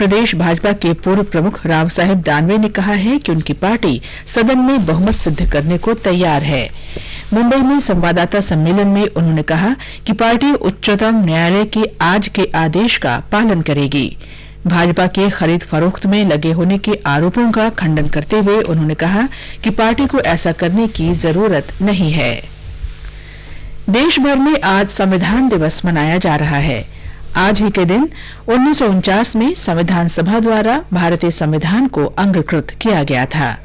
प्रदेश भाजपा के पूर्व प्रमुख राव साहेब दानवे ने कहा है कि उनकी पार्टी सदन में बहुमत सिद्ध करने को तैयार है। मुंबई में संवाददाता सम्मेलन में उन्होंने कहा कि पार्टी उच्चतम न्यायालय के आज के आदेश का पालन करेगी। भाजपा के खरीद फरोख्त में लगे होने के आरोपों का खंडन करते हुए उन्होंने कहा कि पार्टी को ऐसा करने की जरूरत नहीं है। देश भर में आज संविधान दिवस मनाया जा रहा है। आज ही के दिन 1949 में संविधान सभा द्वारा भारतीय संविधान को अंगीकृत किया गया था।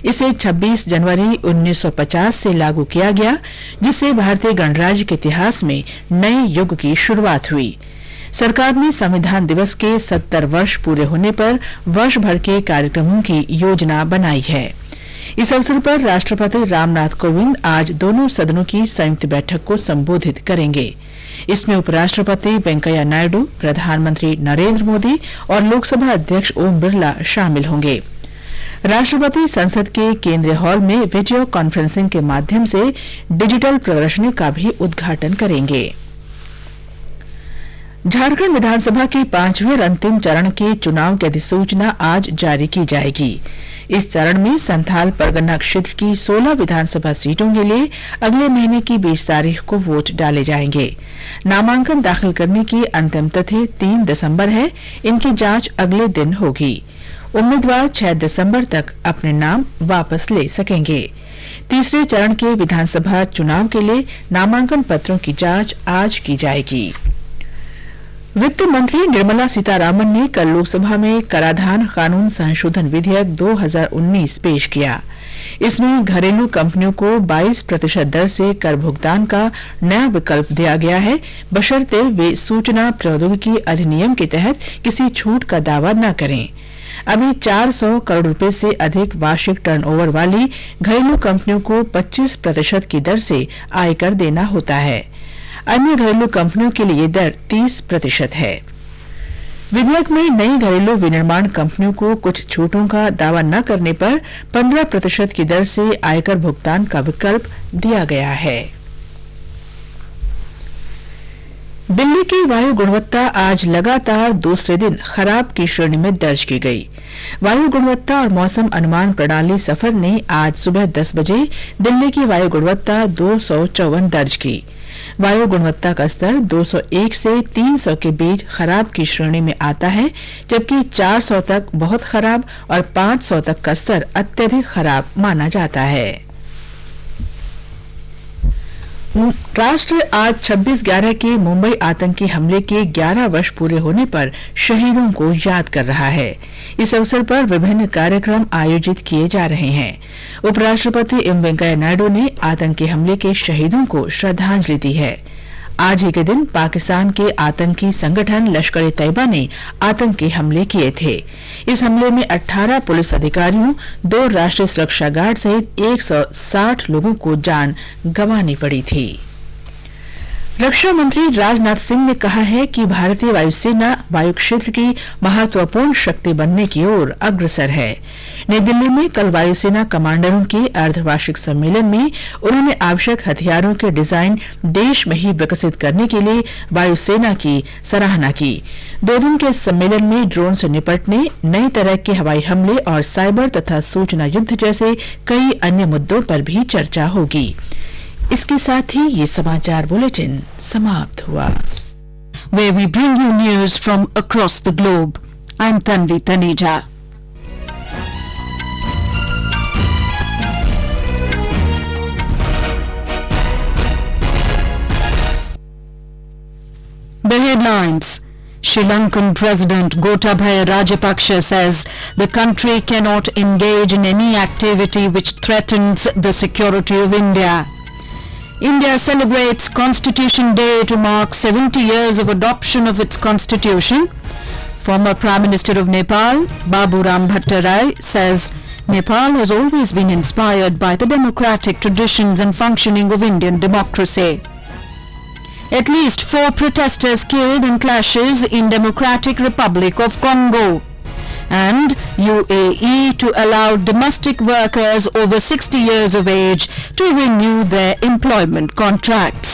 इसे 26 जनवरी 1950 से लागू किया गया, जिससे भारतीय गणराज्य के इतिहास में नए युग की शुरुआत हुई। सरकार ने संविधान दिवस के 70 वर्ष पूरे होने पर वर्ष भर के कार्यक्रमों की योजना बनाई है। इस अवसर पर राष्ट्रपति रामनाथ कोविंद आज दोनों सदनों की संयुक्त बैठक को संबोधित करेंगे। इसमें उपराष्ट्रपति वेंकैया नायडू, प्रधानमंत्री नरेंद्र मोदी और लोकसभा अध्यक्ष ओम बिरला शामिल होंगे। राष्ट्रपति संसद के केंद्रीय हॉल में वीडियो कॉन्फ्रेंसिंग के माध्यम से डिजिटल प्रदर्शनी का भी उद्घाटन करेंगे। झारखंड विधानसभा के 5वें और अंतिम चरण के चुनाव की अधिसूचना आज जारी की जाएगी। इस चरण में संथाल परगना क्षेत्र की 16 विधानसभा सीटों के लिए अगले महीने की 20 तारीख को वोट डाले जाएंगे। नामांकन दाखिल करने की अंतिम तिथि 3 दिसंबर है। इनकी जांच अगले दिन होगी। उम्मीदवार 6 दिसंबर तक अपने नाम वापस ले सकेंगे। तीसरे चरण के विधानसभा चुनाव के लिए नामांकन पत्रों की जांच आज की जाएगी। वित्त मंत्री निर्मला सीतारामन ने कल लोकसभा में कराधान कानून संशोधन विधेयक 2019 पेश किया। इसमें घरेलू कंपनियों को 22% दर से कर भुगतान का नया विकल्प दिया गया है, बशर्ते वे सूचना प्रौद्योगिकी अधिनियम के तहत किसी छूट का दावा न करें। अभी 400 करोड़ रुपए से अधिक वार्षिक टर्नओवर वाली घरेलू कंपनियों को 25% की दर से आयकर देना होता है। अन्य घरेलू कंपनियों के लिए दर 30% है। विधेयक में नई घरेलू विनिर्माण कंपनियों को कुछ छूटों का दावा न करने पर 15% की दर से आयकर भुगतान का विकल्प दिया गया है। दिल्ली की वायु गुणवत्ता आज लगातार दूसरे दिन खराब की श्रेणी में दर्ज की गई। वायु गुणवत्ता और मौसम अनुमान प्रणाली सफर ने आज सुबह 10 बजे दिल्ली की वायु गुणवत्ता 254 दर्ज की। वायु गुणवत्ता का स्तर 201 से 300 के बीच खराब की श्रेणी में आता है, जबकि 400 तक बहुत खराब और 500 तक का स्तर अत्यधिक खराब माना जाता है। राष्ट्र आज 26/11 के मुंबई आतंकी हमले के 11 वर्ष पूरे होने पर शहीदों को याद कर रहा है। इस अवसर पर विभिन्न कार्यक्रम आयोजित किए जा रहे हैं। उपराष्ट्रपति एम वेंकैया नायडू ने आतंकी हमले के शहीदों को श्रद्धांजलि दी है। आज ही के दिन पाकिस्तान के आतंकी संगठन लश्कर-ए-तैयबा ने आतंकी हमले किए थे। इस हमले में 18 पुलिस अधिकारियों, 2 राष्ट्रीय सुरक्षा गार्ड सहित 160 लोगों को जान गंवानी पड़ी थी। रक्षा मंत्री राजनाथ सिंह ने कहा है कि भारतीय वायुसेना वायु क्षेत्र की महत्वपूर्ण शक्ति बनने की ओर अग्रसर है। नई दिल्ली में कल वायुसेना कमांडरों के अर्धवार्षिक सम्मेलन में उन्होंने आवश्यक हथियारों के डिजाइन देश में ही विकसित करने के लिए वायुसेना की सराहना की। 2 दिन के सम्मेलन में ड्रोन से निपटने, नई तरह के हवाई हमले और साइबर तथा सूचना युद्ध जैसे कई अन्य मुद्दों पर भी चर्चा होगी। इसके साथ ही ये समाचार बुलेटिन समाप्त हुआ। Where we bring you news from across the globe. I'm Tanvi Taneja. The headlines. Sri Lankan President Gotabaya Rajapaksa says the country cannot engage in any activity which threatens the security of India. India celebrates Constitution Day to mark 70 years of adoption of its constitution. Former Prime Minister of Nepal, Baburam Bhattarai, says Nepal has always been inspired by the democratic traditions and functioning of Indian democracy. At least 4 protesters killed in clashes in Democratic Republic of Congo. And UAE to allow domestic workers over 60 years of age to renew their employment contracts.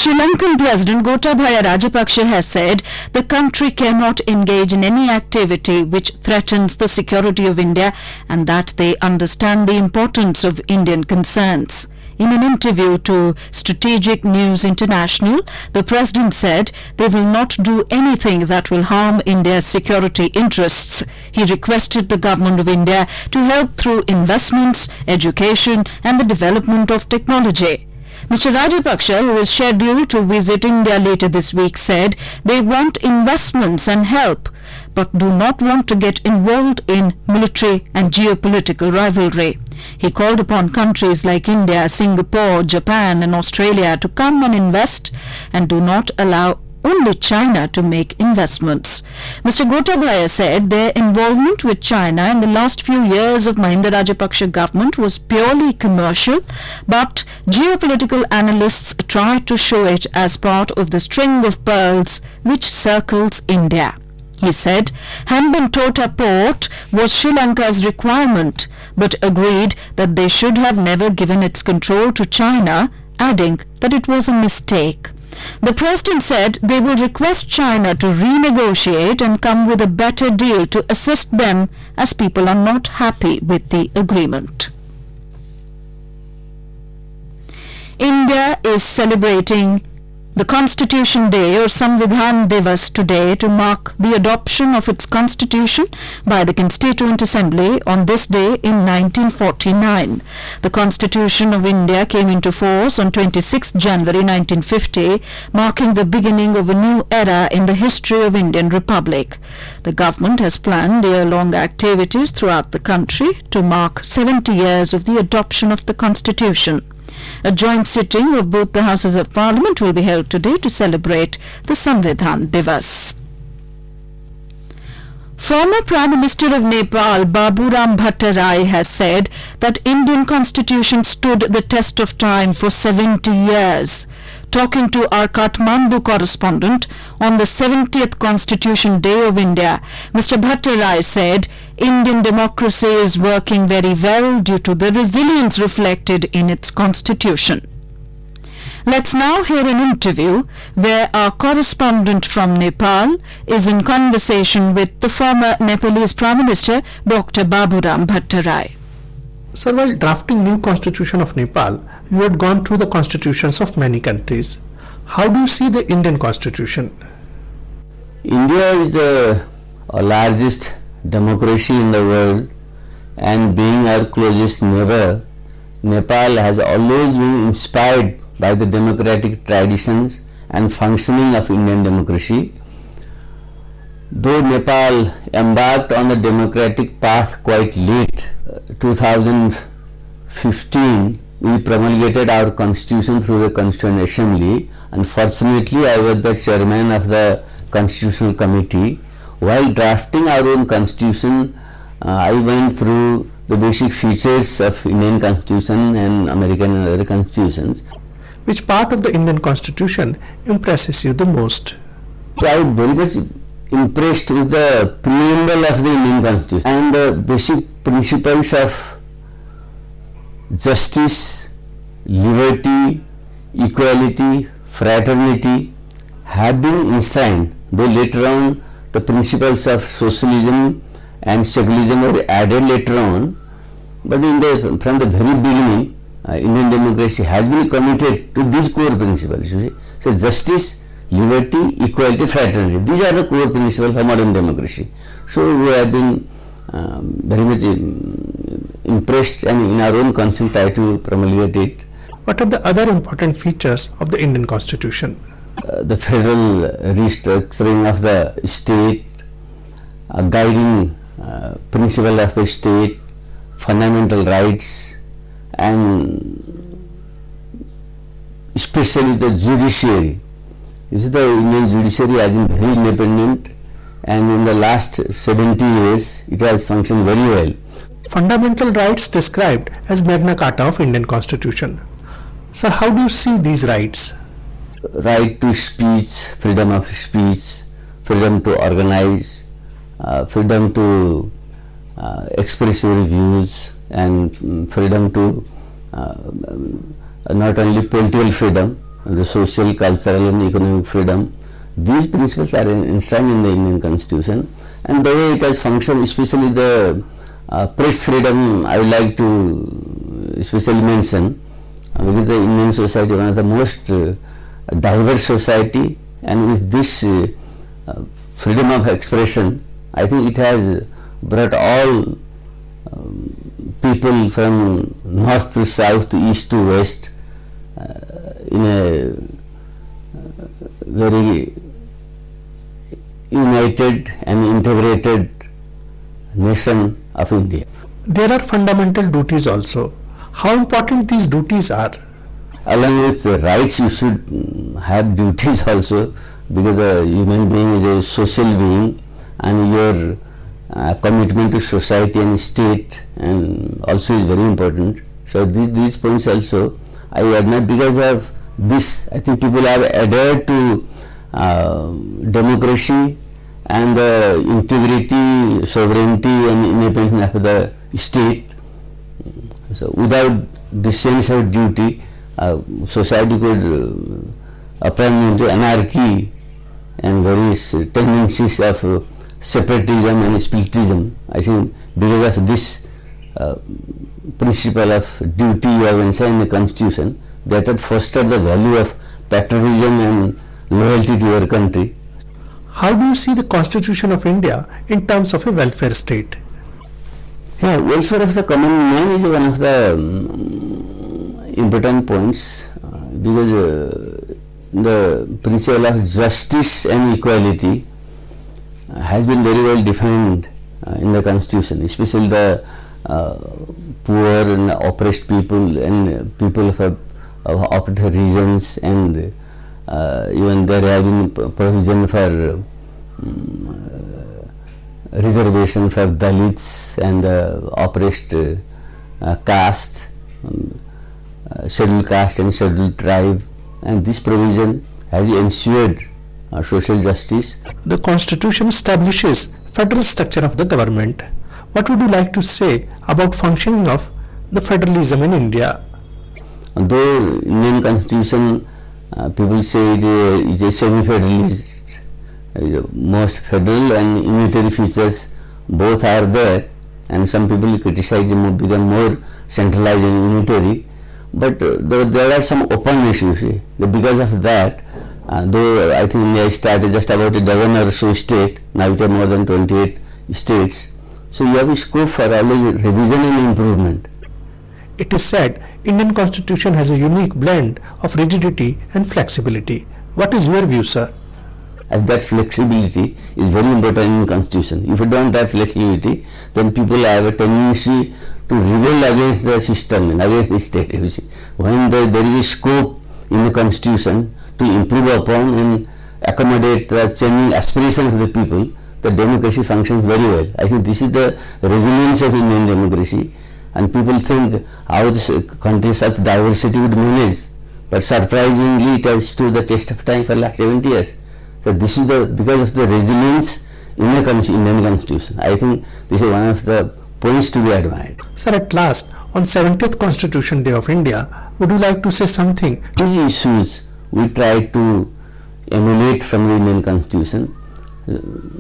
Sri Lankan President Gotabaya Rajapaksa has said the country cannot engage in any activity which threatens the security of India and that they understand the importance of Indian concerns. In an interview to Strategic News International, the President said they will not do anything that will harm India's security interests. He requested the Government of India to help through investments, education and the development of technology. Mr. Rajapaksa, who is scheduled to visit India later this week, said they want investments and help, but do not want to get involved in military and geopolitical rivalry. He called upon countries like India, Singapore, Japan and Australia to come and invest and do not allow only China to make investments. Mr. Gotabaya said their involvement with China in the last few years of Mahinda Rajapaksa government was purely commercial, but geopolitical analysts try to show it as part of the string of pearls which circles India. He said Hambantota port was Sri Lanka's requirement, but agreed that they should have never given its control to China, adding that it was a mistake. The President said they will request China to renegotiate and come with a better deal to assist them as people are not happy with the agreement. India is celebrating the Constitution Day or Samvidhan Divas today to mark the adoption of its constitution by the Constituent Assembly on this day in 1949. The Constitution of India came into force on 26 January 1950, marking the beginning of a new era in the history of Indian Republic. The government has planned year-long activities throughout the country to mark 70 years of the adoption of the Constitution. A joint sitting of both the Houses of Parliament will be held today to celebrate the Samvidhan Divas. Former Prime Minister of Nepal, Baburam Bhattarai, has said that Indian Constitution stood the test of time for 70 years. Talking to our Kathmandu correspondent on the 70th Constitution Day of India, Mr. Bhattarai said Indian democracy is working very well due to the resilience reflected in its constitution. Let's now hear an interview where our correspondent from Nepal is in conversation with the former Nepalese Prime Minister Dr. Baburam Bhattarai. Sir, while drafting new constitution of Nepal, you had gone through the constitutions of many countries. How do you see the Indian constitution? India is the largest democracy in the world, and being our closest neighbor, Nepal has always been inspired by the democratic traditions and functioning of Indian democracy. Though Nepal embarked on the democratic path quite late, 2015 we promulgated our constitution through the Constituent Assembly. Unfortunately, I was the chairman of the Constitutional Committee. While drafting our own constitution, I went through the basic features of Indian constitution and American and other constitutions. Which part of the Indian constitution impresses you the most? I was very much impressed with the preamble of the Indian constitution and the basic principles of justice, liberty, equality, fraternity have been enshrined, though later on the principles of socialism and secularism were added later on. But from the very beginning, Indian democracy has been committed to these core principles. You see? So justice, liberty, equality, fraternity. These are the core principles of modern democracy. So we have been very much impressed and in our own conscience try to promulgate it. What are the other important features of the Indian constitution? The federal restructuring of the state, guiding principle of the state, fundamental rights, and especially the judiciary. You see, the Indian judiciary has been very independent, and in the last 70 years it has functioned very well. Fundamental rights described as Magna Carta of Indian Constitution. Sir, how do you see these rights? Right to speech, freedom of speech, freedom to organize, freedom to express your views, and freedom to not only political freedom the social, cultural and economic freedom. These principles are enshrined in the Indian Constitution, and the way it has functioned, especially the press freedom, I would like to especially mention, because the Indian society, one of the most diverse society, and with this freedom of expression, I think it has brought all people from north to south to east to west in a very united and integrated nation of India. There are fundamental duties also. How important these duties are? Along with the rights, you should have duties also, because a human being is a social being, and your commitment to society and state and also is very important. So these points also I admire. Because of this, I think people have adhered to democracy and the integrity, sovereignty and independence of the state. So without this sense of duty, society could appear into anarchy and various tendencies of separatism and spiritism. I think because of this principle of duty you have enshrined in the Constitution, that had fostered the value of patriotism and loyalty to your country. How do you see the Constitution of India in terms of a welfare state? Yeah, welfare of the common man is one of the important points, because the principle of justice and equality has been very well defined in the Constitution, especially the poor and oppressed people and people of oppressed regions, and even there have been provision for reservation for Dalits and oppressed caste, scheduled caste and scheduled tribe, and this provision has ensured social justice. The Constitution establishes federal structure of the government. What would you like to say about functioning of the federalism in India? Though Indian Constitution, people say it is a semi-federalist, most federal and unitary features both are there, and some people criticize it become more centralized and unitary, but there are some openness, you see. Because of that, though I think India started just about a dozen or so states, now it has more than 28 states, so you have a scope for always revision and improvement. It is said Indian Constitution has a unique blend of rigidity and flexibility. What is your view, sir? And that flexibility is very important in Constitution. If you don't have flexibility, then people have a tendency to rebel against the system and against the state. You see, when there is a scope in the Constitution to improve upon and accommodate the changing aspirations of the people, the democracy functions very well. I think this is the resilience of Indian democracy, and people think how this country such diversity would manage, but surprisingly it has stood the test of time for last 70 years. So this is because of the resilience in the Indian Constitution. I think this is one of the points to be admired. Sir, at last, on 70th Constitution Day of India, would you like to say something? These issues we try to emulate from the Indian Constitution.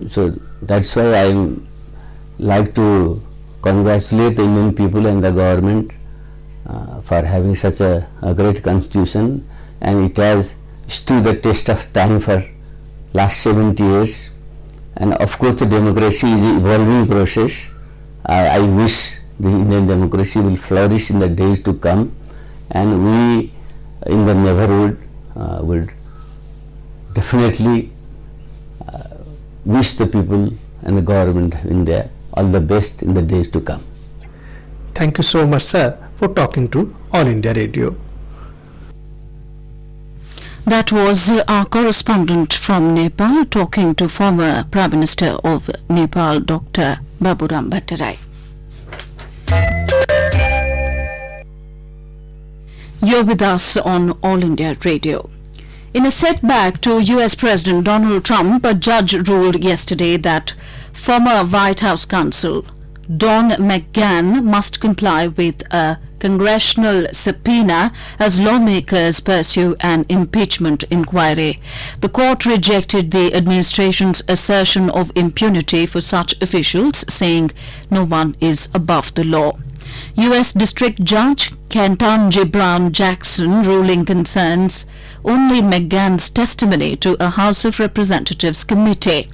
So that's why I like to congratulate the Indian people and the government for having such a great Constitution, and it has stood the test of time for last 70 years. And of course the democracy is an evolving process. I wish the Indian democracy will flourish in the days to come, and we in the neighborhood would definitely wish the people and the government of India all the best in the days to come. Thank you so much, sir, for talking to All India Radio. That was our correspondent from Nepal talking to former Prime Minister of Nepal, Dr. Baburam Bhattarai. You're with us on All India Radio. In a setback to US President Donald Trump, a judge ruled yesterday that former White House counsel Don McGahn must comply with a congressional subpoena as lawmakers pursue an impeachment inquiry. The court rejected the administration's assertion of impunity for such officials, saying no one is above the law. U.S. District Judge Ketanji Brown Jackson ruling concerns only McGahn's testimony to a House of Representatives committee.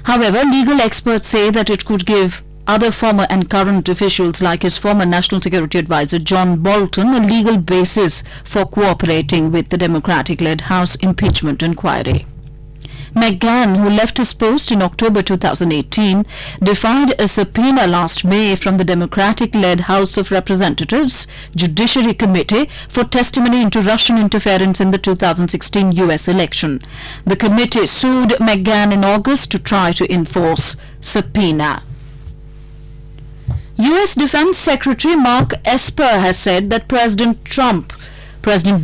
However, legal experts say that it could give other former and current officials like his former National Security Advisor John Bolton a legal basis for cooperating with the Democratic-led House impeachment inquiry. McGahn, who left his post in October 2018, defied a subpoena last May from the Democratic-led House of Representatives Judiciary Committee for testimony into Russian interference in the 2016 U.S. election. The committee sued McGahn in August to try to enforce subpoena. U.S. Defense Secretary Mark Esper has said that President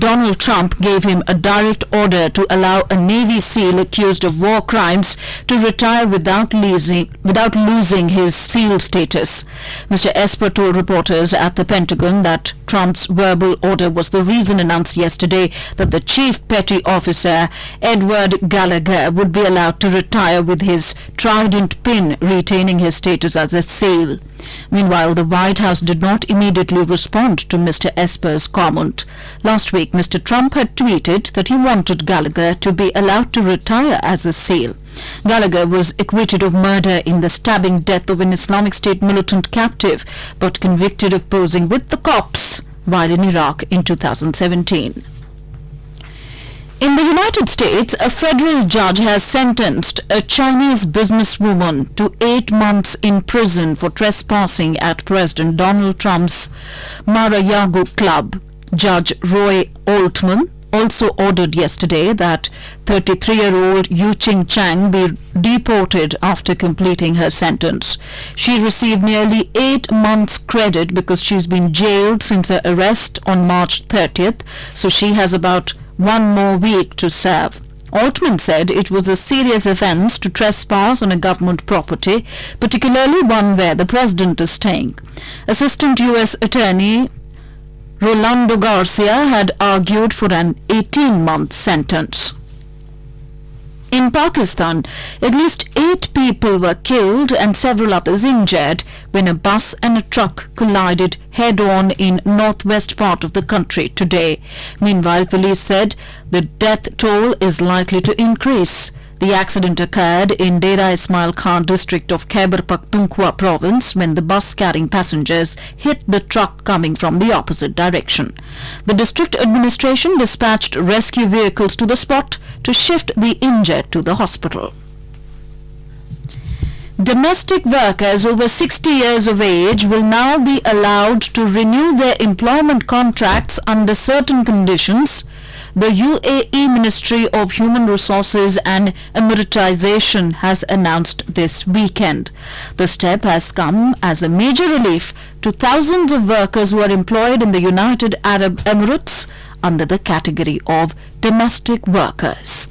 Donald Trump gave him a direct order to allow a Navy SEAL accused of war crimes to retire without losing his SEAL status. Mr. Esper told reporters at the Pentagon that Trump's verbal order was the reason announced yesterday that the Chief Petty Officer Edward Gallagher would be allowed to retire with his trident pin, retaining his status as a SEAL. Meanwhile, the White House did not immediately respond to Mr. Esper's comment. Last week, Mr. Trump had tweeted that he wanted Gallagher to be allowed to retire as a SEAL. Gallagher was acquitted of murder in the stabbing death of an Islamic State militant captive, but convicted of posing with the cops while in Iraq in 2017. In the United States, a federal judge has sentenced a Chinese businesswoman to 8 months in prison for trespassing at President Donald Trump's Mar-a-Lago club. Judge Roy Altman also ordered yesterday that 33-year-old Yu Ching Chang be deported after completing her sentence. She received nearly 8 months credit because she's been jailed since her arrest on March 30th, so she has about 1 more week to serve. Altman said it was a serious offence to trespass on a government property, particularly one where the president is staying. Assistant U.S. Attorney Rolando Garcia had argued for an 18-month sentence. In Pakistan, at least 8 people were killed and several others injured when a bus and a truck collided head-on in northwest part of the country today. Meanwhile, police said the death toll is likely to increase. The accident occurred in Dera Ismail Khan district of Khyber Pakhtunkhwa province when the bus carrying passengers hit the truck coming from the opposite direction. The district administration dispatched rescue vehicles to the spot to shift the injured to the hospital. Domestic workers over 60 years of age will now be allowed to renew their employment contracts under certain conditions, the UAE Ministry of Human Resources and Emiratization has announced this weekend. The step has come as a major relief to thousands of workers who are employed in the United Arab Emirates under the category of domestic workers.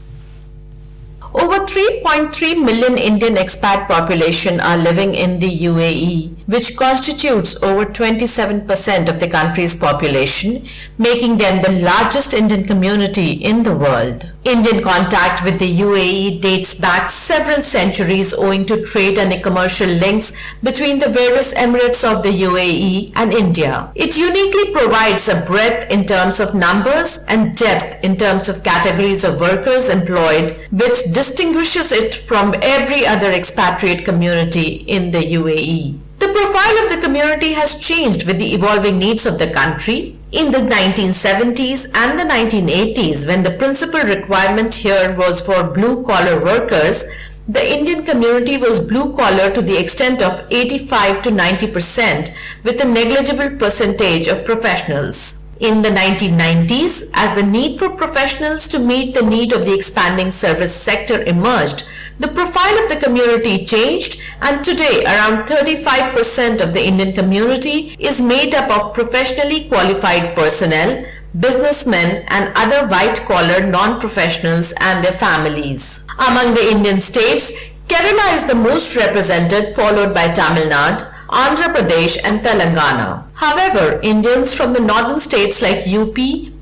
Over 3.3 million Indian expat population are living in the UAE, which constitutes over 27% of the country's population, making them the largest Indian community in the world. Indian contact with the UAE dates back several centuries owing to trade and commercial links between the various emirates of the UAE and India. It uniquely provides a breadth in terms of numbers and depth in terms of categories of workers employed, which distinguishes it from every other expatriate community in the UAE. The profile of the community has changed with the evolving needs of the country. In the 1970s and the 1980s, when the principal requirement here was for blue-collar workers, the Indian community was blue-collar to the extent of 85 to 90% with a negligible percentage of professionals. In the 1990s, as the need for professionals to meet the need of the expanding service sector emerged, the profile of the community changed, and today around 35% of the Indian community is made up of professionally qualified personnel, businessmen and other white-collar non-professionals and their families. Among the Indian states, Kerala is the most represented, followed by Tamil Nadu, Andhra Pradesh and Telangana. However, Indians from the northern states like UP,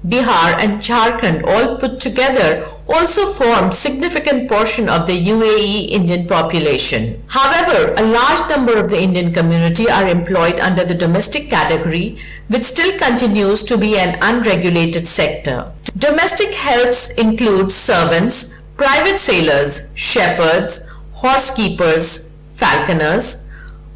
Bihar and Jharkhand all put together also form significant portion of the UAE Indian population. However, a large number of the Indian community are employed under the domestic category, which still continues to be an unregulated sector. Domestic helps include servants, private sailors, shepherds, horsekeepers, falconers,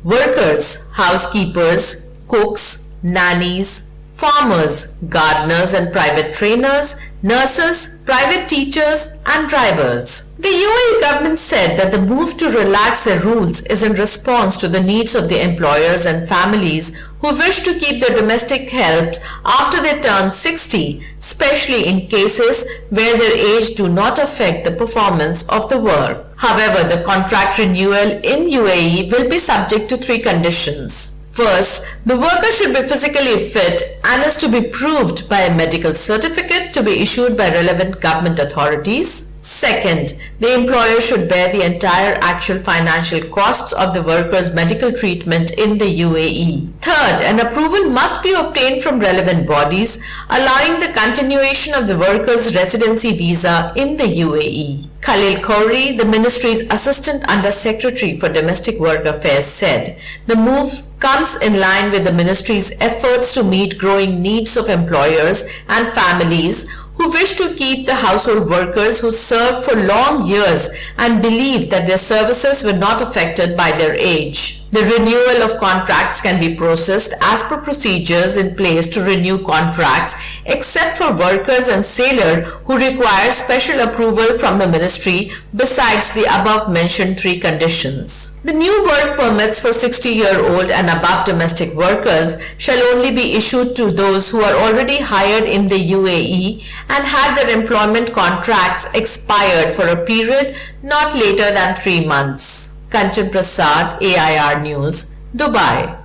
workers, housekeepers, cooks, nannies, farmers, gardeners and private trainers, nurses, private teachers and drivers. The UAE government said that the move to relax the rules is in response to the needs of the employers and families who wish to keep their domestic helps after they turn 60, especially in cases where their age do not affect the performance of the work. However, the contract renewal in UAE will be subject to 3 conditions. First, the worker should be physically fit and is to be proved by a medical certificate to be issued by relevant government authorities. Second, the employer should bear the entire actual financial costs of the worker's medical treatment in the UAE. Third, an approval must be obtained from relevant bodies, allowing the continuation of the worker's residency visa in the UAE. Khalil Khoury, the ministry's Assistant Under Secretary for Domestic Work Affairs, said the move comes in line with the ministry's efforts to meet growing needs of employers and families who wish to keep the household workers who served for long years and believe that their services were not affected by their age. The renewal of contracts can be processed as per procedures in place to renew contracts except for workers and sailors who require special approval from the ministry besides the above mentioned 3 conditions. The new work permits for 60-year-old and above domestic workers shall only be issued to those who are already hired in the UAE and had their employment contracts expired for a period not later than 3 months. Kanchan Prasad, AIR News, Dubai.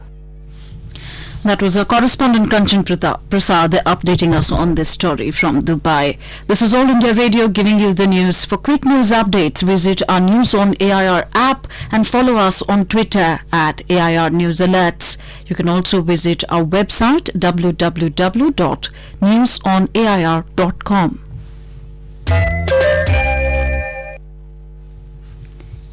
That was our correspondent Kanchan Prasad updating us on this story from Dubai. This is All India Radio giving you the news. For quick news updates, visit our News on AIR app and follow us on Twitter at AIR News Alerts. You can also visit our website www.newsonair.com.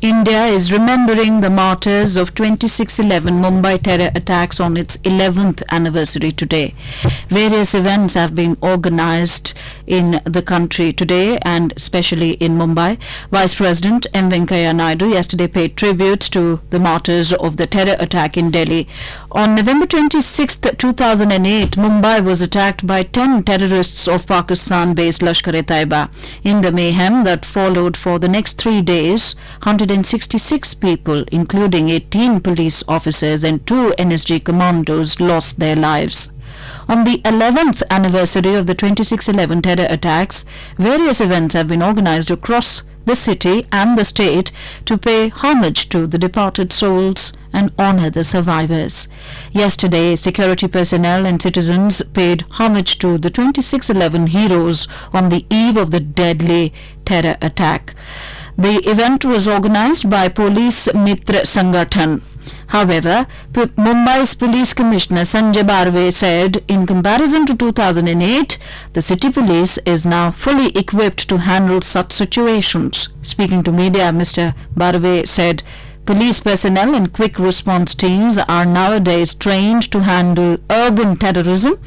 India is remembering the martyrs of 26/11 Mumbai terror attacks on its 11th anniversary today. Various events have been organized in the country today and especially in Mumbai. Vice President M. Venkaiah Naidu yesterday paid tribute to the martyrs of the terror attack in Delhi. On November 26, 2008, Mumbai was attacked by 10 terrorists of Pakistan-based Lashkar-e-Taiba. In the mayhem that followed for the next 3 days, 166 people, including 18 police officers and 2 NSG commandos, lost their lives. On the 11th anniversary of the 26/11 terror attacks, various events have been organized across the city and the state to pay homage to the departed souls and honor the survivors. Yesterday, security personnel and citizens paid homage to the 26/11 heroes on the eve of the deadly terror attack. The event was organized by Police Mitra Sangathan. However, Mumbai's Police Commissioner Sanjay Barve said in comparison to 2008, the city police is now fully equipped to handle such situations. Speaking to media, Mr. Barve said police personnel and quick response teams are nowadays trained to handle urban terrorism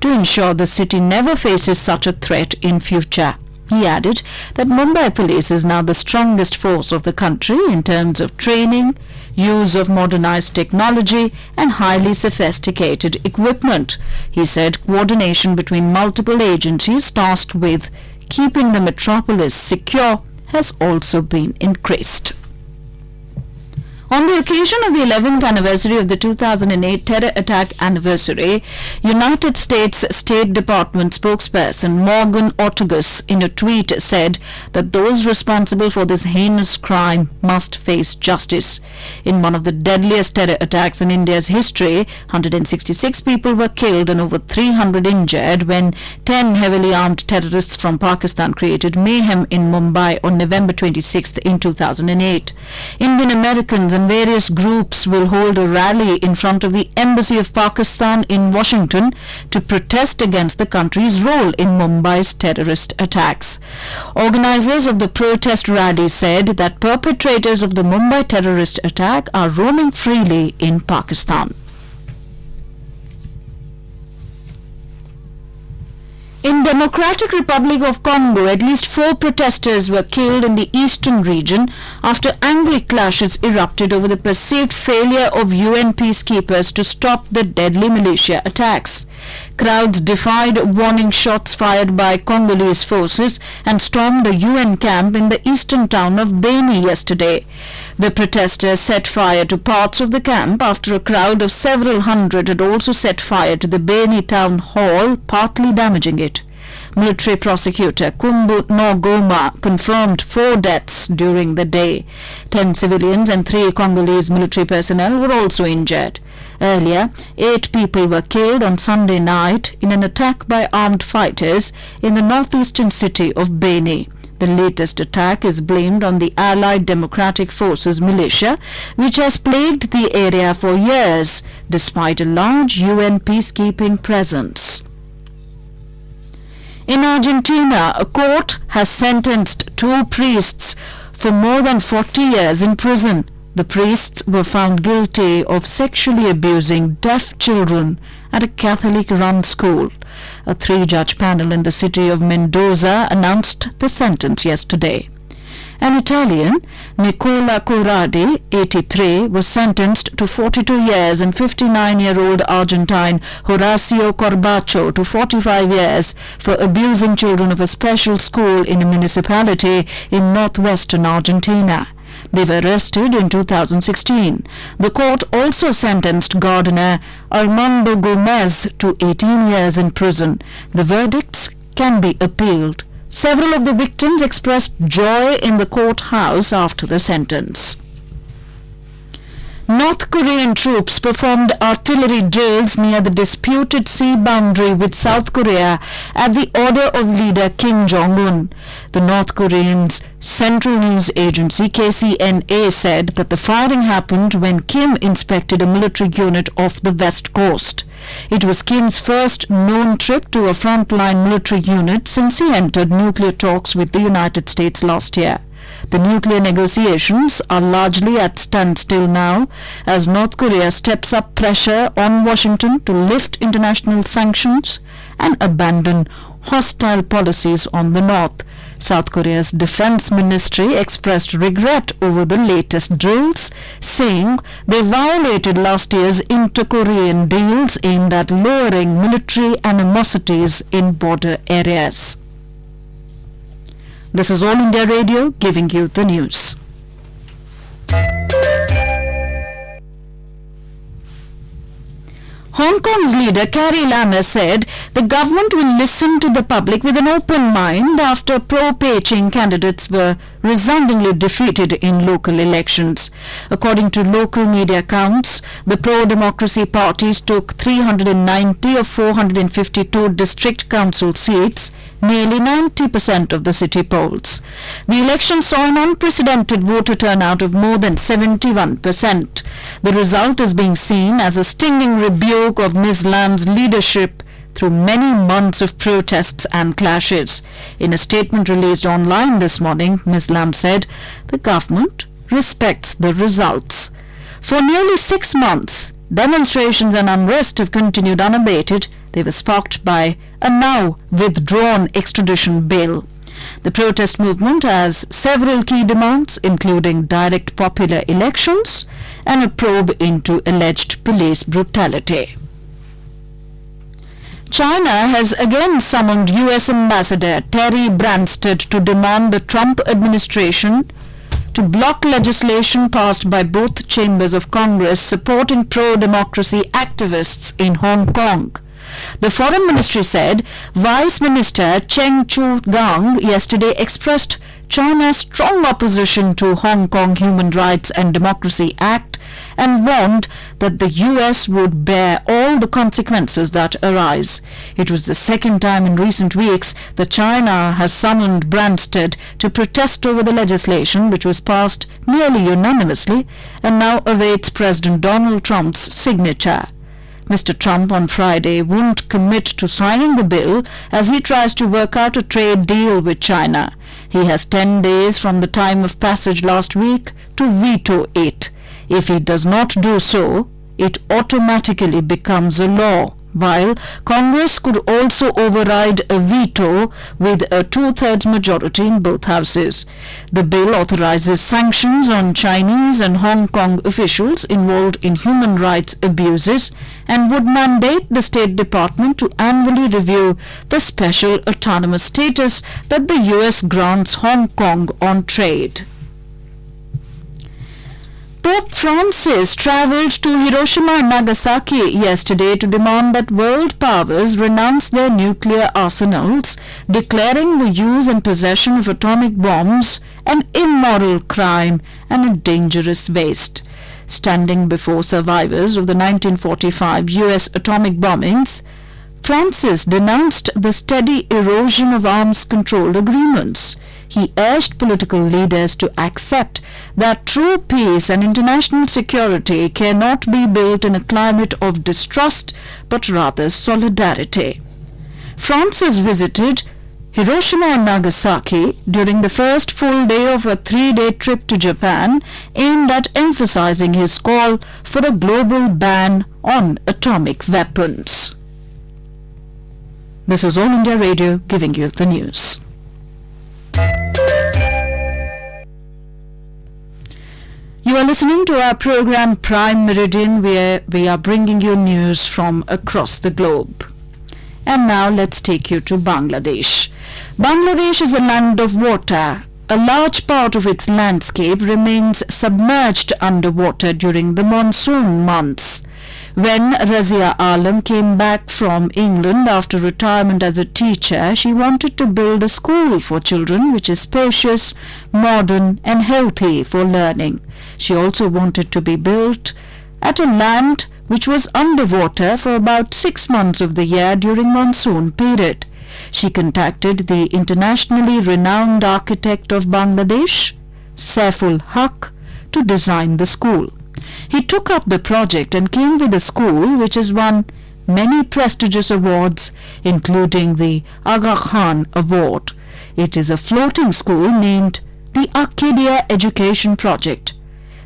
to ensure the city never faces such a threat in future. He added that Mumbai police is now the strongest force of the country in terms of training, use of modernized technology and highly sophisticated equipment. He said coordination between multiple agencies tasked with keeping the metropolis secure has also been increased. On the occasion of the 11th anniversary of the 2008 terror attack anniversary, United States State Department spokesperson Morgan Ortagus in a tweet said that those responsible for this heinous crime must face justice. In one of the deadliest terror attacks in India's history, 166 people were killed and over 300 injured when 10 heavily armed terrorists from Pakistan created mayhem in Mumbai on November 26th in 2008. Indian Americans and various groups will hold a rally in front of the Embassy of Pakistan in Washington to protest against the country's role in Mumbai's terrorist attacks. Organizers of the protest rally said that perpetrators of the Mumbai terrorist attack are roaming freely in Pakistan. In Democratic Republic of Congo, at least 4 protesters were killed in the eastern region after angry clashes erupted over the perceived failure of UN peacekeepers to stop the deadly militia attacks. Crowds defied warning shots fired by Congolese forces and stormed a UN camp in the eastern town of Beni yesterday. The protesters set fire to parts of the camp after a crowd of several hundred had also set fire to the Beni town hall, partly damaging it. Military prosecutor Kumbu Ngoma confirmed 4 deaths during the day. 10 civilians and 3 Congolese military personnel were also injured. Earlier, 8 people were killed on Sunday night in an attack by armed fighters in the northeastern city of Beni. The latest attack is blamed on the Allied Democratic Forces militia, which has plagued the area for years, despite a large UN peacekeeping presence. In Argentina, a court has sentenced 2 priests for more than 40 years in prison. The priests were found guilty of sexually abusing deaf children at a Catholic-run school. A 3-judge panel in the city of Mendoza announced the sentence yesterday. An Italian, Nicola Corradi, 83, was sentenced to 42 years and 59-year-old Argentine Horacio Corbacho to 45 years for abusing children of a special school in a municipality in northwestern Argentina. They were arrested in 2016. The court also sentenced gardener Armando Gomez to 18 years in prison. The verdicts can be appealed. Several of the victims expressed joy in the courthouse after the sentence. North Korean troops performed artillery drills near the disputed sea boundary with South Korea at the order of leader Kim Jong-un. The North Korean's Central News Agency KCNA said that the firing happened when Kim inspected a military unit off the west coast. It was Kim's first known trip to a frontline military unit since he entered nuclear talks with the United States last year. The nuclear negotiations are largely at standstill now as North Korea steps up pressure on Washington to lift international sanctions and abandon hostile policies on the North. South Korea's defense ministry expressed regret over the latest drills, saying they violated last year's inter-Korean deals aimed at lowering military animosities in border areas. This is All India Radio giving you the news. Hong Kong's leader Carrie Lam said the government will listen to the public with an open mind after pro-Beijing candidates were resoundingly defeated in local elections. According to local media accounts, the pro-democracy parties took 390 of 452 district council seats, nearly 90% of the city polls. The election saw an unprecedented voter turnout of more than 71%. The result is being seen as a stinging rebuke of Ms. Lam's leadership through many months of protests and clashes. In a statement released online this morning, Ms. Lam said the government respects the results. For nearly 6 months, demonstrations and unrest have continued unabated. They were sparked by a now withdrawn extradition bill. The protest movement has several key demands, including direct popular elections and a probe into alleged police brutality. China has again summoned U.S. Ambassador Terry Branstad to demand the Trump administration to block legislation passed by both chambers of Congress supporting pro-democracy activists in Hong Kong. The Foreign Ministry said Vice Minister Cheng Chu-gang yesterday expressed China's strong opposition to Hong Kong Human Rights and Democracy Act and warned that the US would bear all the consequences that arise. It was the second time in recent weeks that China has summoned Branstad to protest over the legislation which was passed nearly unanimously and now awaits President Donald Trump's signature. Mr. Trump on Friday won't commit to signing the bill as he tries to work out a trade deal with China. He has 10 days from the time of passage last week to veto it. If he does not do so, it automatically becomes a law, while Congress could also override a veto with a 2/3 majority in both houses. The bill authorizes sanctions on Chinese and Hong Kong officials involved in human rights abuses and would mandate the State Department to annually review the special autonomous status that the US grants Hong Kong on trade. Pope Francis travelled to Hiroshima and Nagasaki yesterday to demand that world powers renounce their nuclear arsenals, declaring the use and possession of atomic bombs an immoral crime and a dangerous waste. Standing before survivors of the 1945 US atomic bombings, Francis denounced the steady erosion of arms control agreements. He urged political leaders to accept that true peace and international security cannot be built in a climate of distrust but rather solidarity. Francis visited Hiroshima and Nagasaki during the first full day of a 3-day trip to Japan aimed at emphasizing his call for a global ban on atomic weapons. This is All India Radio giving you the news. You are listening to our program Prime Meridian, where we are bringing you news from across the globe. And now let's take you to Bangladesh. Bangladesh is a land of water. A large part of its landscape remains submerged underwater during the monsoon months. When Razia Alam came back from England after retirement as a teacher, she wanted to build a school for children which is spacious, modern and healthy for learning. She also wanted to be built at a land which was underwater for about 6 months of the year during monsoon period. She contacted the internationally renowned architect of Bangladesh, Saiful Haq, to design the school. He took up the project and came with a school which has won many prestigious awards, including the Aga Khan Award. It is a floating school named the Arcadia Education Project.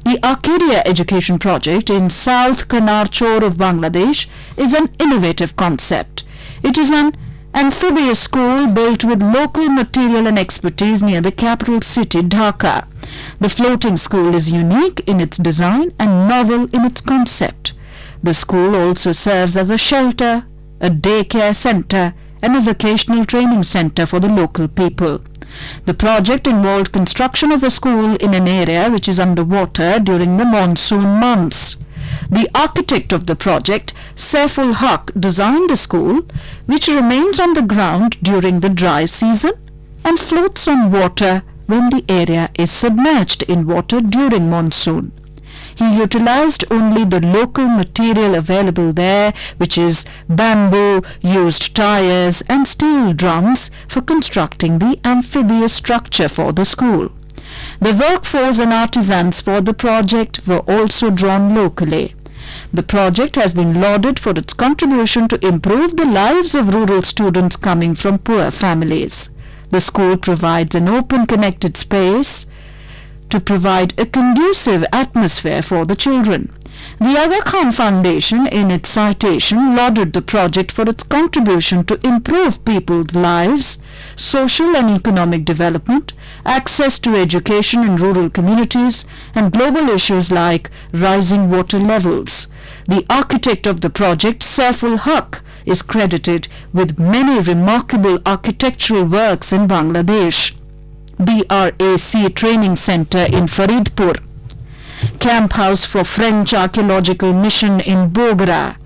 The Arcadia Education Project in South Kanarchor of Bangladesh is an innovative concept. It is an amphibious school built with local material and expertise near the capital city Dhaka. The floating school is unique in its design and novel in its concept. The school also serves as a shelter, a daycare center, and a vocational training center for the local people. The project involved construction of a school in an area which is underwater during the monsoon months. The architect of the project, Saiful Haq, designed a school which remains on the ground during the dry season and floats on water when the area is submerged in water during monsoon. He utilized only the local material available there, which is bamboo, used tires and steel drums for constructing the amphibious structure for the school. The workforce and artisans for the project were also drawn locally. The project has been lauded for its contribution to improve the lives of rural students coming from poor families. The school provides an open connected space to provide a conducive atmosphere for the children. The Aga Khan Foundation, in its citation, lauded the project for its contribution to improve people's lives, social and economic development, access to education in rural communities, and global issues like rising water levels. The architect of the project, Saiful Haq, is credited with many remarkable architectural works in Bangladesh. BRAC Training Center in Faridpur, Camp House for French Archaeological Mission in Bogra,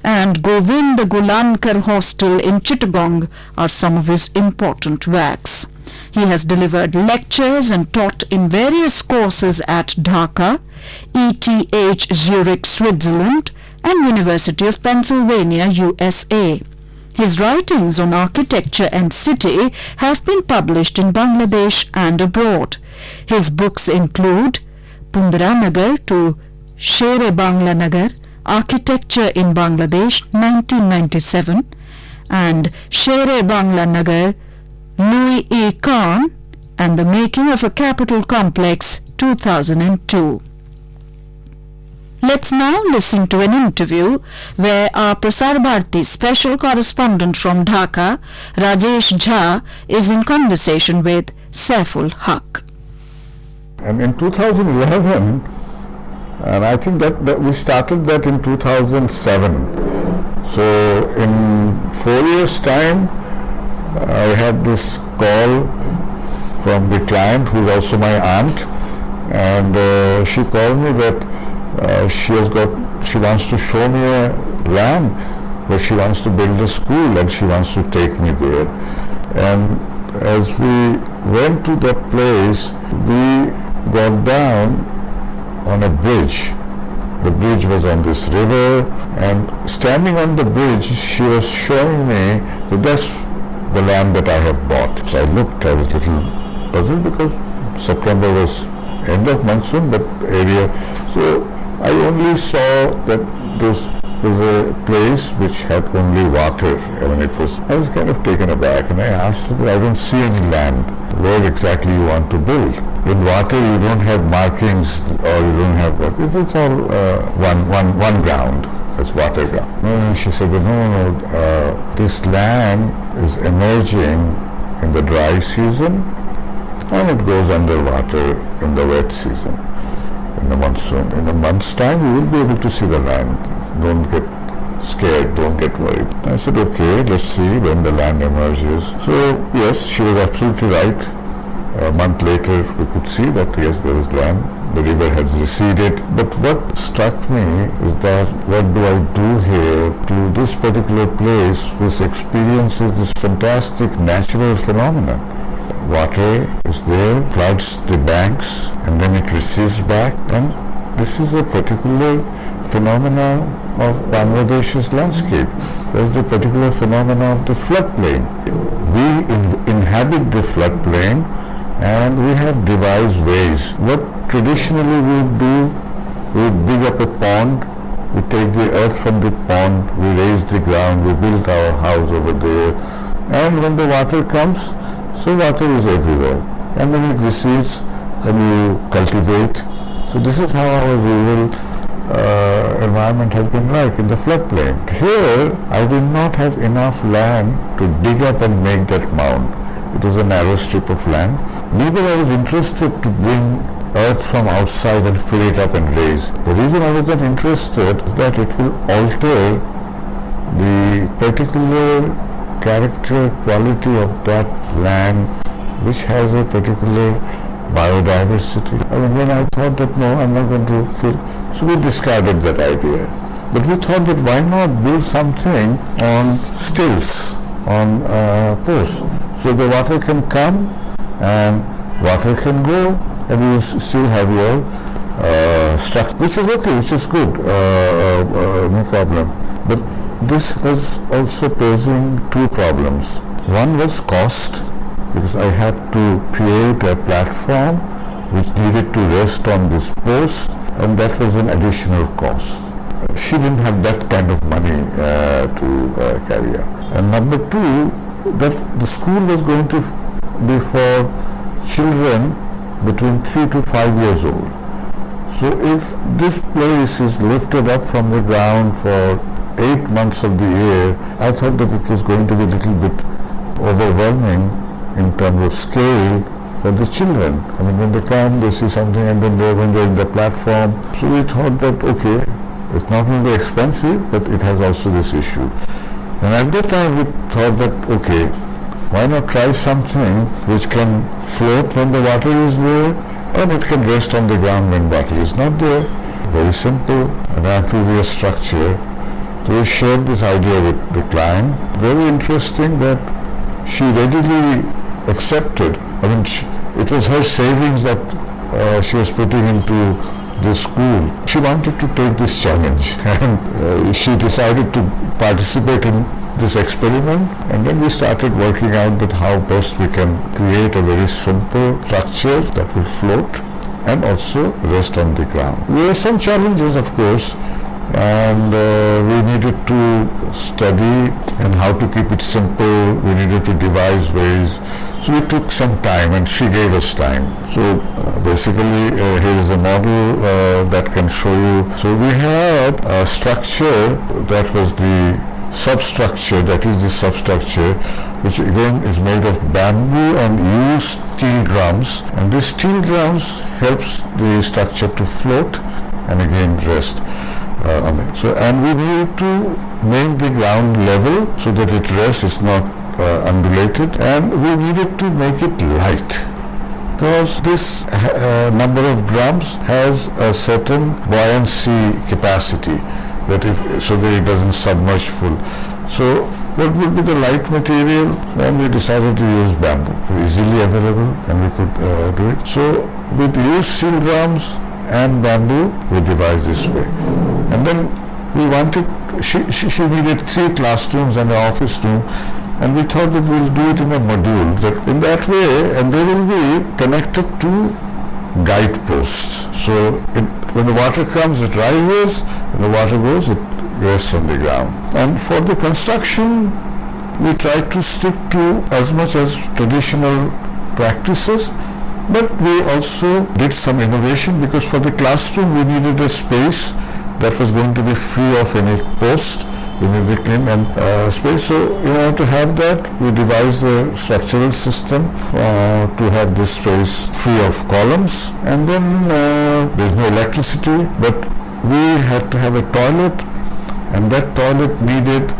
and Govind Golankar Hostel in Chittagong are some of his important works. He has delivered lectures and taught in various courses at Dhaka, ETH Zurich, Switzerland, and University of Pennsylvania, USA. His writings on architecture and city have been published in Bangladesh and abroad. His books include Pundaranagar to Shere Bangla Nagar, Architecture in Bangladesh, 1997, and Shere Bangla Nagar, Louis E. Kahn, and the Making of a Capital Complex, 2002. Let's now listen to an interview where our Prasar Bharati special correspondent from Dhaka, Rajesh Jha, is in conversation with Saiful Haq. And in 2011, and I think that we started that in 2007. So in 4 years' time, I had this call from the client, who is also my aunt, and she called me that she wants to show me a land where she wants to build a school, and she wants to take me there. And as we went to that place, we got down on a bridge. The bridge was on this river, and standing on the bridge, she was showing me that that's the land that I have bought. So I looked, I was a little puzzled because September was end of monsoon, but area. So I only saw that this was a place which had only water. I was kind of taken aback, and I asked her, I don't see any land. Where exactly you want to build? In water you don't have markings, or you don't have that. It's all one ground. It's water ground. And she said, no, this land is emerging in the dry season, and it goes underwater in the wet season, in the monsoon. In a month's time, you will be able to see the land. Don't get scared, don't get worried. I said, okay, let's see when the land emerges. So, yes, she was absolutely right. A month later, we could see that, yes, there was land. The river had receded. But what struck me is that, what do I do here to this particular place which experiences this fantastic natural phenomenon? Water is there, floods the banks, and then it recedes back. And this is a particular phenomenon of Bangladesh's landscape. There is the particular phenomenon of the floodplain. We inhabit the floodplain, and we have devised ways. What traditionally we would do, we would dig up a pond, we take the earth from the pond, we raise the ground, we build our house over there, and when the water comes, so water is everywhere, and then it recedes and you cultivate. So this is how our rural environment has been like in the floodplain. Here, I did not have enough land to dig up and make that mound. It was a narrow strip of land. Neither I was interested to bring earth from outside and fill it up and raise. The reason I was not interested is that it will alter the particular character, quality of that land, which has a particular biodiversity. I mean, when I thought that, no, I'm not going to fill, so we discarded that idea. But we thought that why not build something on stilts, on posts, so the water can come and water can go, and you still have your structure, which is okay, which is good, no problem. But this was also posing two problems. One was cost, because I had to create a platform which needed to rest on this post, and that was an additional cost. She didn't have that kind of money to carry out. And number two, that the school was going to be for children between 3 to 5 years old. So if this place is lifted up from the ground for 8 months of the year, I thought that it was going to be a little bit overwhelming in terms of scale for the children. I mean, when they come, they see something, and then when they're in the platform. So we thought that, okay, it's not only expensive, but it has also this issue. And at that time we thought that, okay, why not try something which can float when the water is there, and it can rest on the ground when water is not there. Very simple, an amphibious structure So we shared this idea with the client. Very interesting that she readily accepted. I mean, it was her savings that she was putting into this school. She wanted to take this challenge and she decided to participate in this experiment, and then we started working out that how best we can create a very simple structure that will float and also rest on the ground. There were some challenges, of course, and we needed to study and how to keep it simple. We needed to devise ways. So we took some time, and she gave us time. So basically here is a model that can show you. So we had a structure that was the substructure, that is the substructure, which again is made of bamboo and used steel drums, and this steel drums helps the structure to float and again rest on it. So, and we need to make the ground level so that it rests, it's not undulated, and we needed to make it light, because this number of drums has a certain buoyancy capacity, that so that it doesn't submerge full. So what would be the light material? And we decided to use bamboo, easily available, and we could do it. So with used steel drums and bamboo, we devised this way. And then we wanted, she needed 3 classrooms and an office room, and we thought that we'll do it in a module, that in that way, and they will be connected to guideposts. So when the water comes, it rises, and the water goes, it rests on the ground. And for the construction, we tried to stick to as much as traditional practices, but we also did some innovation, because for the classroom we needed a space that was going to be free of any post. We needed clean and space. So in order to have that, we devised a structural system to have this space free of columns. And then there's no electricity, but we had to have a toilet, and that toilet needed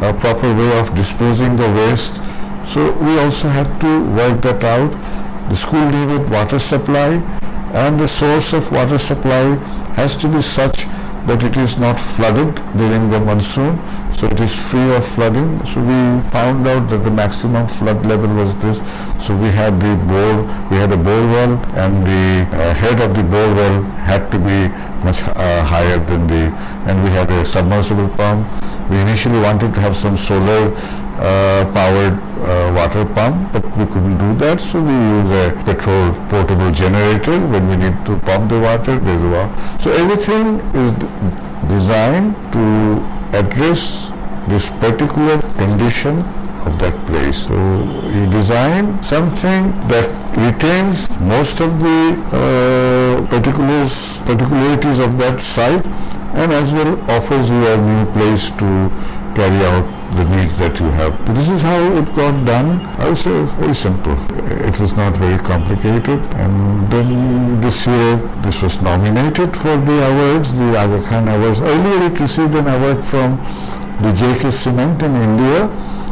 a proper way of disposing the waste. So we also had to work that out. The school needed water supply, and the source of water supply has to be such that it is not flooded during the monsoon, so it is free of flooding. So we found out that the maximum flood level was this. So we had a bore well, and the head of the bore well had to be much higher than and we had a submersible pump. We initially wanted to have some solar powered water pump, but we couldn't do that, so we use a petrol portable generator. When we need to pump the water, so everything is designed to address this particular condition of that place. So you design something that retains most of the particularities of that site, and as well offers you a new place to carry out the needs that you have. This is how it got done. I would say very simple. It was not very complicated. And then this year, this was nominated for the awards, the Aga Khan Awards. Earlier it received an award from the JK Cement in India.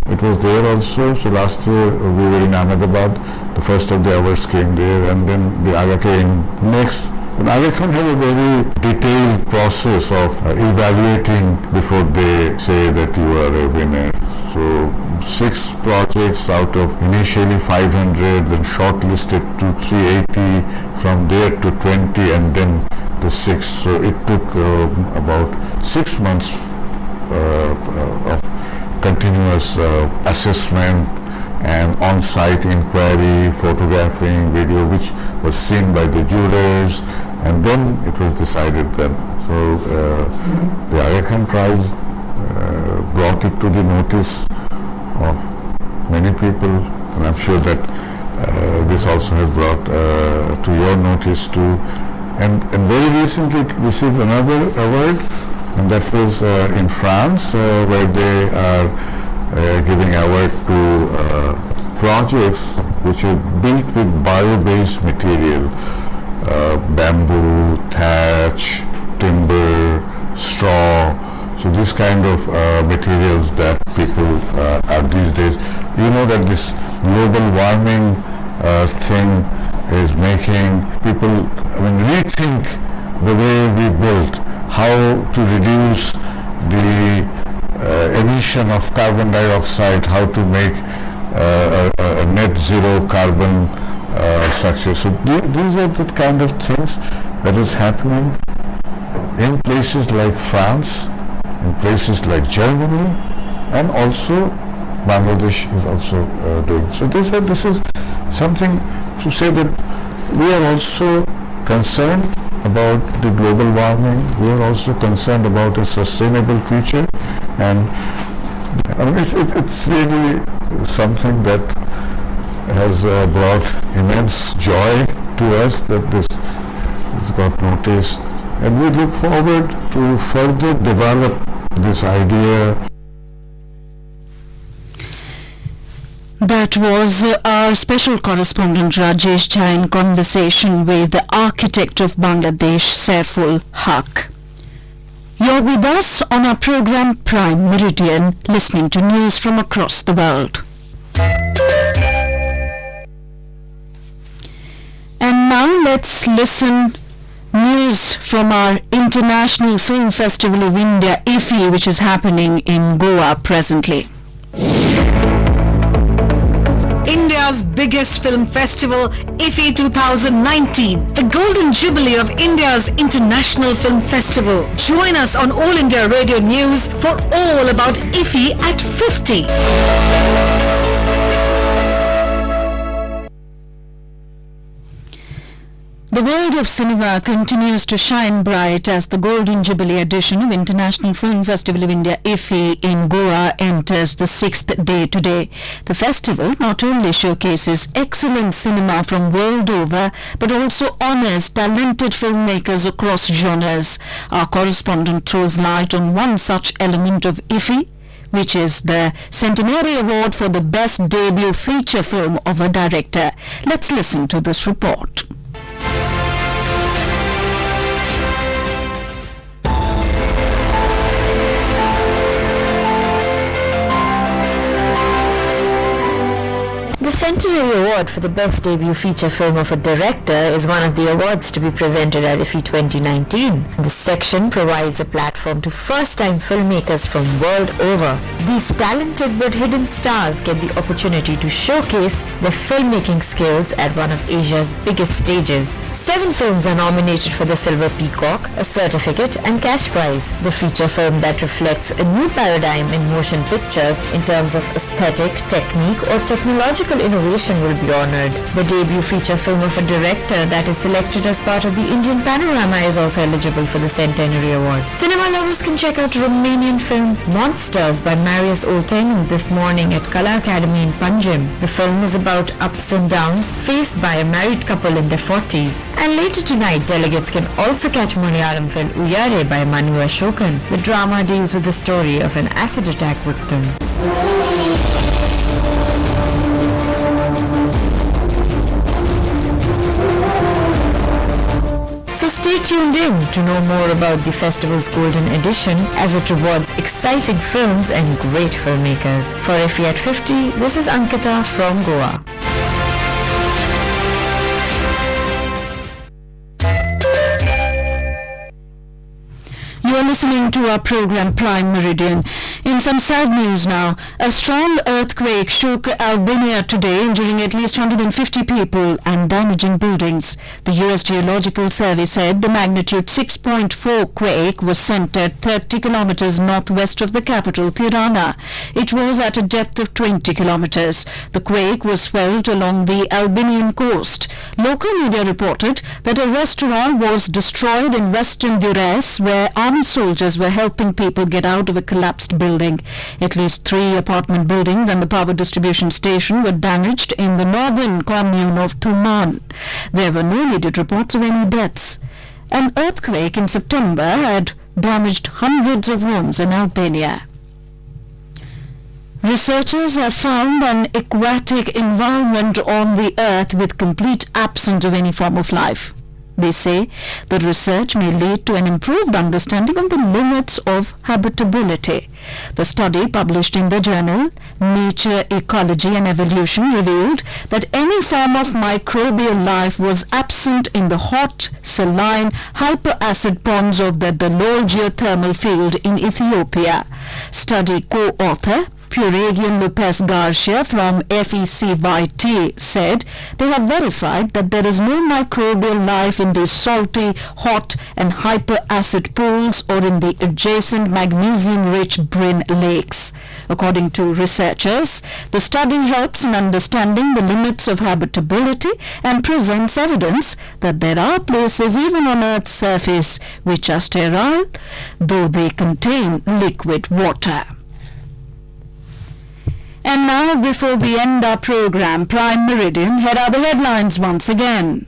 It was there also. So last year we were in Ahmedabad. The first of the awards came there, and then the Aga Khan next. And Aga Khan have a very detailed process of evaluating before they say that you are a winner. So 6 projects out of initially 500, then shortlisted to 380, from there to 20, and then the 6. So it took about 6 months of continuous assessment and on-site inquiry, photographing, video, which was seen by the jurors, and then it was decided then. So the Aga Khan Prize brought it to the notice of many people, and I'm sure that this also has brought to your notice too. And very recently it received another award, and that was in France, where they are giving award to projects which are built with bio-based material, bamboo, thatch, timber, straw. So this kind of materials that people are these days. You know that this global warming thing is making people rethink the way we build, how to reduce the carbon dioxide, how to make a net zero carbon structure. So these are the kind of things that is happening in places like France, in places like Germany, and also Bangladesh is also doing. So this is something to say that we are also concerned about the global warming. We are also concerned about a sustainable future, and I mean, it's really something that has brought immense joy to us that this has got noticed, and we look forward to further develop this idea. That was our special correspondent Rajesh Jha in conversation with the architect of Bangladesh, Saiful Haq. You're with us on our program Prime Meridian, listening to news from across the world. And now let's listen news from our International Film Festival of India, IFFI, which is happening in Goa presently. India's biggest film festival, IFFI 2019, the Golden Jubilee of India's International Film Festival. Join us on All India Radio News for all about IFFI at 50. The world of cinema continues to shine bright as the Golden Jubilee edition of International Film Festival of India IFFI in Goa enters the 6th day today. The festival not only showcases excellent cinema from world over but also honors talented filmmakers across genres. Our correspondent throws light on one such element of IFFI, which is the Centenary Award for the Best Debut Feature Film of a Director. Let's listen to this report. The Centenary Award for the Best Debut Feature Film of a Director is one of the awards to be presented at IFFI 2019. This section provides a platform to first-time filmmakers from world over. These talented but hidden stars get the opportunity to showcase their filmmaking skills at one of Asia's biggest stages. 7 films are nominated for the Silver Peacock, a certificate and cash prize. The feature film that reflects a new paradigm in motion pictures in terms of aesthetic, technique or technological innovation will be honored. The debut feature film of a director that is selected as part of the Indian panorama is also eligible for the Centenary Award. Cinema lovers can check out Romanian film Monsters by Marius Oltenu this morning at Kala Academy in Panjim. The film is about ups and downs faced by a married couple in their 40s. And later tonight, delegates can also catch Malayalam film Uyare by Manu Ashokan. The drama deals with the story of an acid attack victim. So stay tuned in to know more about the festival's golden edition as it rewards exciting films and great filmmakers. For IFFI at 50, this is Ankita from Goa. You are listening to our program Prime Meridian. In some sad news now, a strong earthquake shook Albania today, injuring at least 150 people and damaging buildings. The US Geological Survey said the magnitude 6.4 quake was centered 30 kilometers northwest of the capital, Tirana. It was at a depth of 20 kilometers. The quake was felt along the Albanian coast. Local media reported that a restaurant was destroyed in western Durrës, where army soldiers were helping people get out of a collapsed building. At least 3 apartment buildings and the power distribution station were damaged in the northern commune of Tuman. There were no immediate reports of any deaths. An earthquake in September had damaged hundreds of homes in Albania. Researchers have found an aquatic environment on the Earth with complete absence of any form of life. They say the research may lead to an improved understanding of the limits of habitability. The study, published in the journal Nature, Ecology and Evolution, revealed that any form of microbial life was absent in the hot, saline, hyperacid ponds of the Dalol geothermal field in Ethiopia. Study co-author Meridian Garcia from FECYT said they have verified that there is no microbial life in these salty, hot and hyperacid pools or in the adjacent magnesium-rich brine lakes. According to researchers, the study helps in understanding the limits of habitability and presents evidence that there are places even on Earth's surface which are sterile, though they contain liquid water. And now, before we end our program, Prime Meridian, here are the headlines once again.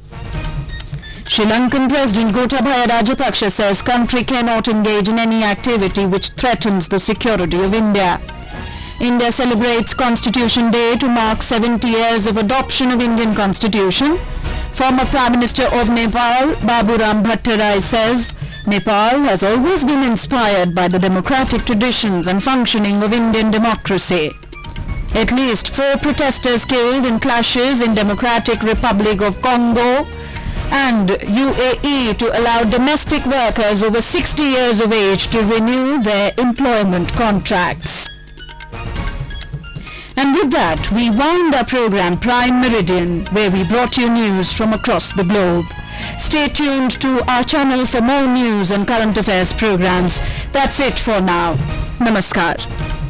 Sri Lankan President Gotabaya Rajapaksa says country cannot engage in any activity which threatens the security of India. India celebrates Constitution Day to mark 70 years of adoption of Indian Constitution. Former Prime Minister of Nepal, Baburam Bhattarai, says Nepal has always been inspired by the democratic traditions and functioning of Indian democracy. At least 4 protesters killed in clashes in Democratic Republic of Congo, and UAE to allow domestic workers over 60 years of age to renew their employment contracts. And with that, we wound our program Prime Meridian, where we brought you news from across the globe. Stay tuned to our channel for more news and current affairs programs. That's it for now. Namaskar.